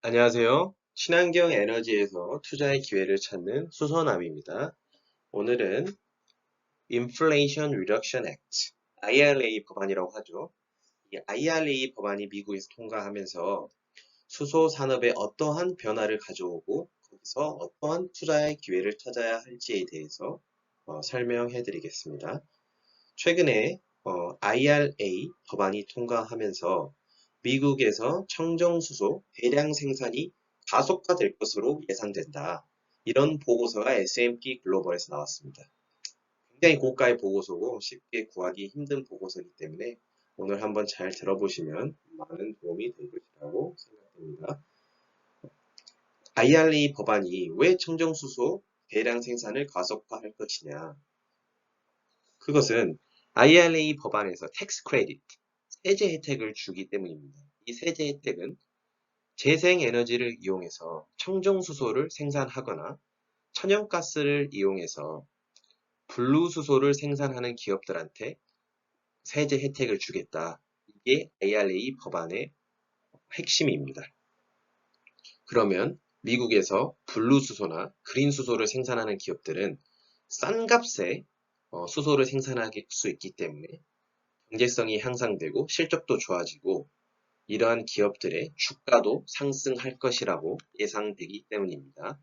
안녕하세요. 친환경 에너지에서 투자의 기회를 찾는 수선남입니다. 오늘은 Inflation Reduction Act, IRA 법안이라고 하죠. 이 IRA 법안이 미국에서 통과하면서 수소 산업에 어떠한 변화를 가져오고 거기서 어떠한 투자의 기회를 찾아야 할지에 대해서 설명해 드리겠습니다. 최근에 IRA 법안이 통과하면서 미국에서 청정수소 대량 생산이 가속화될 것으로 예상된다. 이런 보고서가 S&P 글로벌에서 나왔습니다. 굉장히 고가의 보고서고 쉽게 구하기 힘든 보고서이기 때문에 오늘 한번 잘 들어보시면 많은 도움이 될 것이라고 생각됩니다. IRA 법안이 왜 청정수소 대량 생산을 가속화할 것이냐? 그것은 IRA 법안에서 텍스 크레딧, 세제 혜택을 주기 때문입니다. 이 세제 혜택은 재생에너지를 이용해서 청정수소를 생산하거나 천연가스를 이용해서 블루수소를 생산하는 기업들한테 세제 혜택을 주겠다. 이게 IRA 법안의 핵심입니다. 그러면 미국에서 블루수소나 그린수소를 생산하는 기업들은 싼 값에 수소를 생산할 수 있기 때문에 경제성이 향상되고 실적도 좋아지고 이러한 기업들의 주가도 상승할 것이라고 예상되기 때문입니다.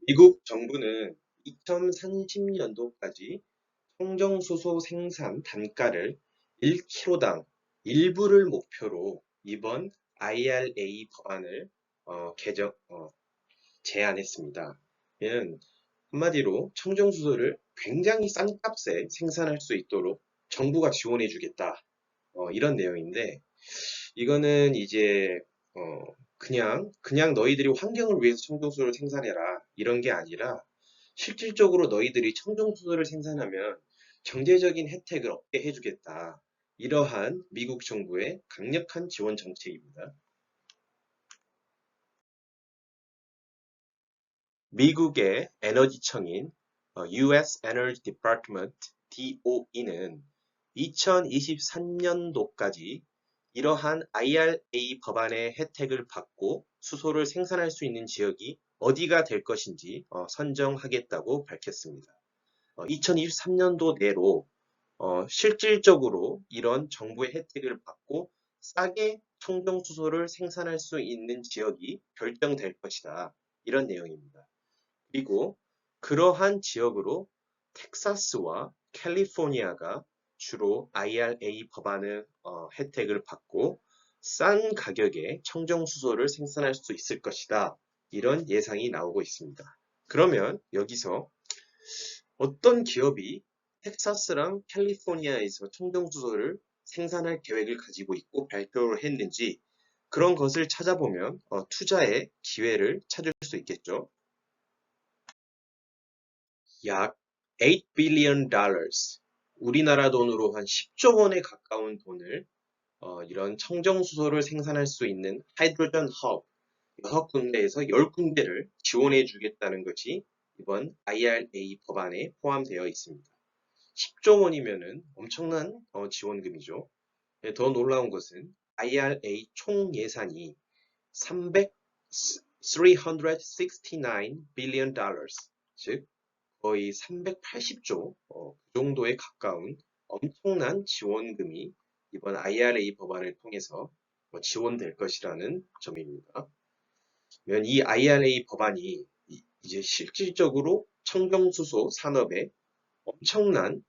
미국 정부는 2030년도까지 청정수소 생산 단가를 1kg당 1불을 목표로 이번 IRA 법안을 제안했습니다. 이는 한마디로 청정수소를 굉장히 싼 값에 생산할 수 있도록 정부가 지원해 주겠다. 이런 내용인데 이거는 이제 그냥 너희들이 환경을 위해서 청정수소를 생산해라 이런 게 아니라 실질적으로 너희들이 청정수소를 생산하면 경제적인 혜택을 얻게 해주겠다. 이러한 미국 정부의 강력한 지원 정책입니다. 미국의 에너지청인 US Energy Department DOE는 2023년도까지 이러한 IRA 법안의 혜택을 받고 수소를 생산할 수 있는 지역이 어디가 될 것인지 선정하겠다고 밝혔습니다. 2023년도 내로 실질적으로 이런 정부의 혜택을 받고 싸게 청정수소를 생산할 수 있는 지역이 결정될 것이다. 이런 내용입니다. 그리고 그러한 지역으로 텍사스와 캘리포니아가 주로 IRA 법안의 혜택을 받고 싼 가격에 청정수소를 생산할 수 있을 것이다. 이런 예상이 나오고 있습니다. 그러면 여기서 어떤 기업이 텍사스랑 캘리포니아에서 청정수소를 생산할 계획을 가지고 있고 발표를 했는지 그런 것을 찾아보면 투자의 기회를 찾을 수 있겠죠. 약 8 billion dollars, 우리나라 돈으로 한 10조 원에 가까운 돈을 이런 청정수소를 생산할 수 있는 하이드로전 허브 6군데에서 10군데를 지원해 주겠다는 것이 이번 IRA 법안에 포함되어 있습니다. 10조 원이면은 엄청난 지원금이죠. 더 놀라운 것은 IRA 총 예산이 369 billion dollars, 즉 거의 380조 그 정도에 가까운 엄청난 지원금이 이번 IRA 법안을 통해서 지원될 것이라는 점입니다. 그러면 이 IRA 법안이 이제 실질적으로 청정수소 산업에 엄청난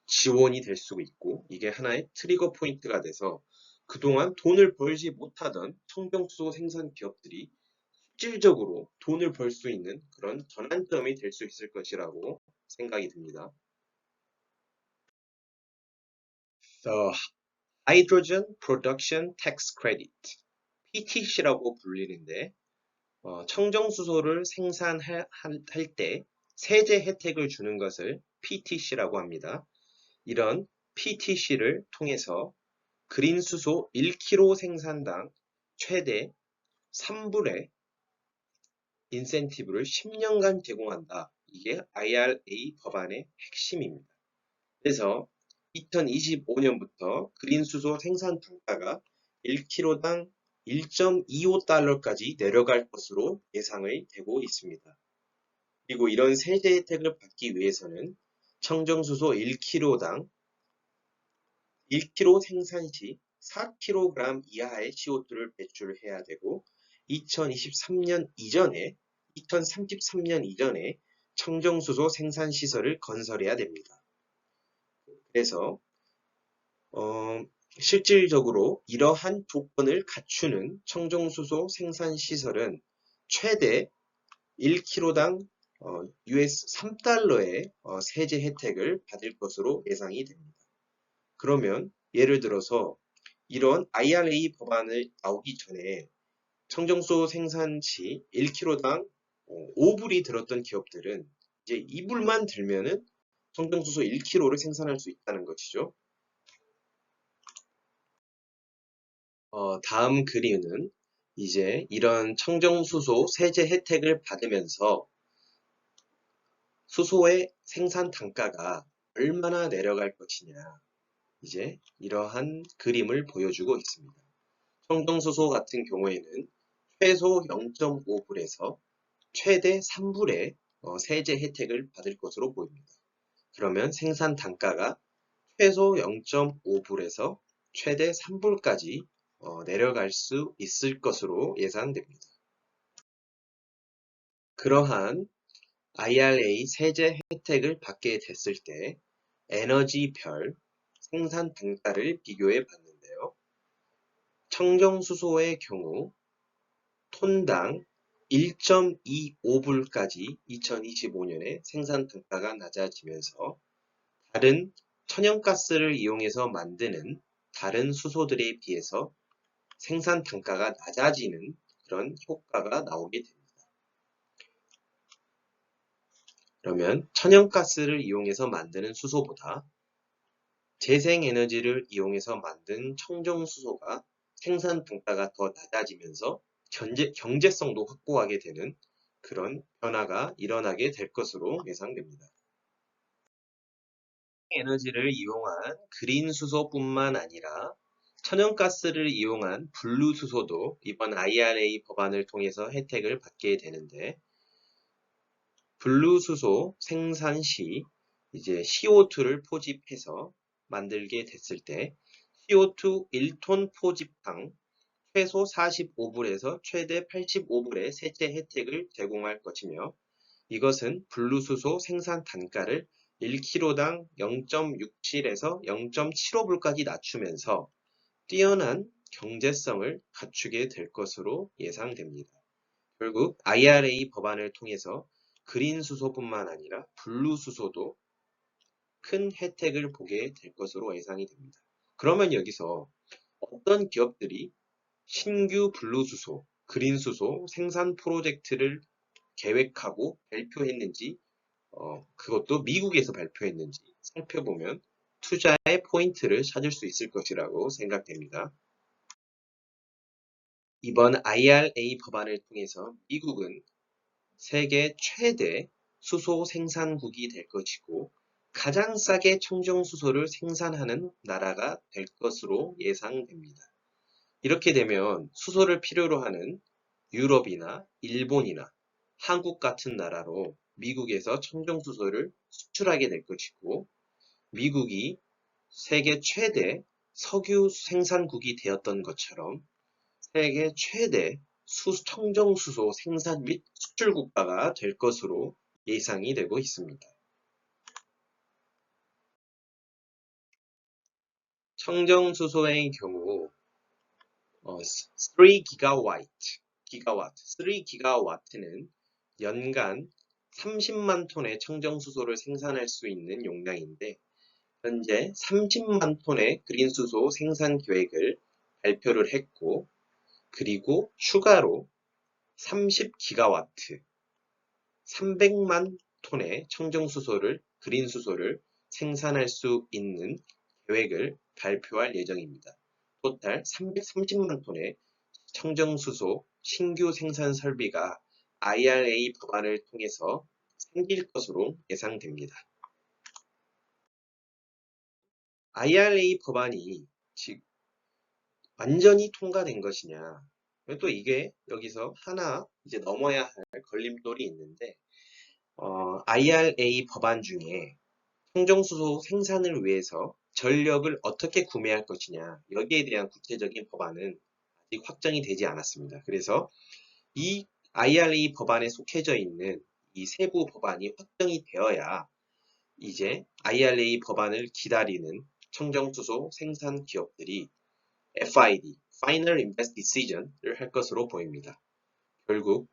지원이 될 수 있고 이게 하나의 트리거 포인트가 돼서 그동안 돈을 벌지 못하던 청정수소 생산 기업들이 실질적으로 돈을 벌 수 있는 그런 전환점이 될 수 있을 것이라고 생각이 듭니다. The Hydrogen Production Tax Credit, PTC라고 불리는데 청정수소를 생산할 때 세제 혜택을 주는 것을 PTC라고 합니다. 이런 PTC를 통해서 그린수소 1kg 생산당 최대 3불의 인센티브를 10년간 제공한다. 이게 IRA 법안의 핵심입니다. 그래서 2025년부터 그린 수소 생산 단가가 1kg당 1.25달러까지 내려갈 것으로 예상이 되고 있습니다. 그리고 이런 세제 혜택을 받기 위해서는 청정수소 1kg당 1kg 생산 시 4kg 이하의 CO2를 배출해야 되고 2033년 이전에 청정수소 생산 시설을 건설해야 됩니다. 그래서 실질적으로 이러한 조건을 갖추는 청정수소 생산 시설은 최대 1kg당 US 3달러의 세제 혜택을 받을 것으로 예상이 됩니다. 그러면 예를 들어서 이런 IRA 법안을 나오기 전에 청정수소 생산 시 1kg당 5불이 들었던 기업들은 이제 2불만 들면은 청정수소 1kg를 생산할 수 있다는 것이죠. 다음 그림은 이제 이런 청정수소 세제 혜택을 받으면서 수소의 생산 단가가 얼마나 내려갈 것이냐, 이제 이러한 그림을 보여주고 있습니다. 청정수소 같은 경우에는 최소 0.5불에서 최대 3불의 세제 혜택을 받을 것으로 보입니다. 그러면 생산 단가가 최소 0.5불에서 최대 3불까지 내려갈 수 있을 것으로 예상됩니다. 그러한 IRA 세제 혜택을 받게 됐을 때 에너지별 생산 단가를 비교해 봤는데요. 청정수소의 경우 톤당 1.25불까지 2025년에 생산 단가가 낮아지면서 다른 천연가스를 이용해서 만드는 다른 수소들에 비해서 생산 단가가 낮아지는 그런 효과가 나오게 됩니다. 그러면 천연가스를 이용해서 만드는 수소보다 재생에너지를 이용해서 만든 청정수소가 생산 단가가 더 낮아지면서 경제성도 확보하게 되는 그런 변화가 일어나게 될 것으로 예상됩니다. 에너지를 이용한 그린 수소뿐만 아니라 천연가스를 이용한 블루 수소도 이번 IRA 법안을 통해서 혜택을 받게 되는데, 블루 수소 생산 시 이제 CO2를 포집해서 만들게 됐을 때 CO2 1톤 포집당 최소 45불에서 최대 85불의 세제 혜택을 제공할 것이며, 이것은 블루수소 생산 단가를 1kg당 0.67에서 0.75불까지 낮추면서 뛰어난 경제성을 갖추게 될 것으로 예상됩니다. 결국 IRA 법안을 통해서 그린 수소뿐만 아니라 블루 수소도 큰 혜택을 보게 될 것으로 예상이 됩니다. 그러면 여기서 어떤 기업들이 신규 블루 수소, 그린 수소 생산 프로젝트를 계획하고 발표했는지, 그것도 미국에서 발표했는지 살펴보면 투자의 포인트를 찾을 수 있을 것이라고 생각됩니다. 이번 IRA 법안을 통해서 미국은 세계 최대 수소 생산국이 될 것이고 가장 싸게 청정수소를 생산하는 나라가 될 것으로 예상됩니다. 이렇게 되면 수소를 필요로 하는 유럽이나 일본이나 한국 같은 나라로 미국에서 청정수소를 수출하게 될 것이고, 미국이 세계 최대 석유 생산국이 되었던 것처럼 세계 최대 청정수소 생산 및 수출 국가가 될 것으로 예상이 되고 있습니다. 청정수소의 경우 3기가와트는 연간 30만 톤의 청정수소를 생산할 수 있는 용량인데, 현재 30만 톤의 그린수소 생산 계획을 발표를 했고, 그리고 추가로 30기가와트, 300만 톤의 청정수소를, 그린수소를 생산할 수 있는 계획을 발표할 예정입니다. 토탈 330만 톤의 청정수소 신규 생산 설비가 IRA 법안을 통해서 생길 것으로 예상됩니다. IRA 법안이 지금 완전히 통과된 것이냐? 또 이게 여기서 하나 이제 넘어야 할 걸림돌이 있는데, IRA 법안 중에 청정수소 생산을 위해서 전력을 어떻게 구매할 것이냐, 여기에 대한 구체적인 법안은 아직 확정이 되지 않았습니다. 그래서 이 IRA 법안에 속해져 있는 이 세부 법안이 확정이 되어야 이제 IRA 법안을 기다리는 청정수소 생산 기업들이 FID, Final Invest Decision을 할 것으로 보입니다. 결국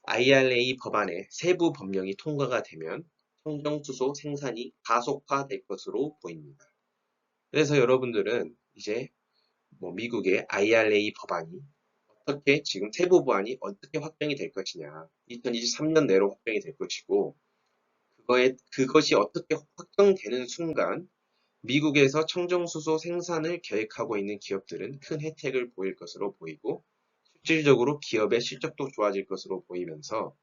IRA 법안의 세부 법령이 통과가 되면 청정수소 생산이 가속화될 것으로 보입니다. 그래서 여러분들은 이제 미국의 IRA 법안이 어떻게 지금 세부 법안이 어떻게 확정이 될 것이냐, 2023년 내로 확정이 될 것이고, 그것이 어떻게 확정되는 순간 미국에서 청정수소 생산을 계획하고 있는 기업들은 큰 혜택을 보일 것으로 보이고, 실질적으로 기업의 실적도 좋아질 것으로 보이면서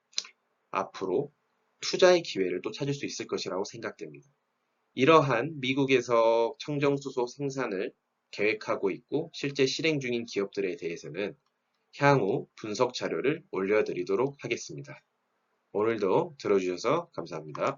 앞으로 투자의 기회를 또 찾을 수 있을 것이라고 생각됩니다. 이러한 미국에서 청정수소 생산을 계획하고 있고 실제 실행 중인 기업들에 대해서는 향후 분석 자료를 올려드리도록 하겠습니다. 오늘도 들어주셔서 감사합니다.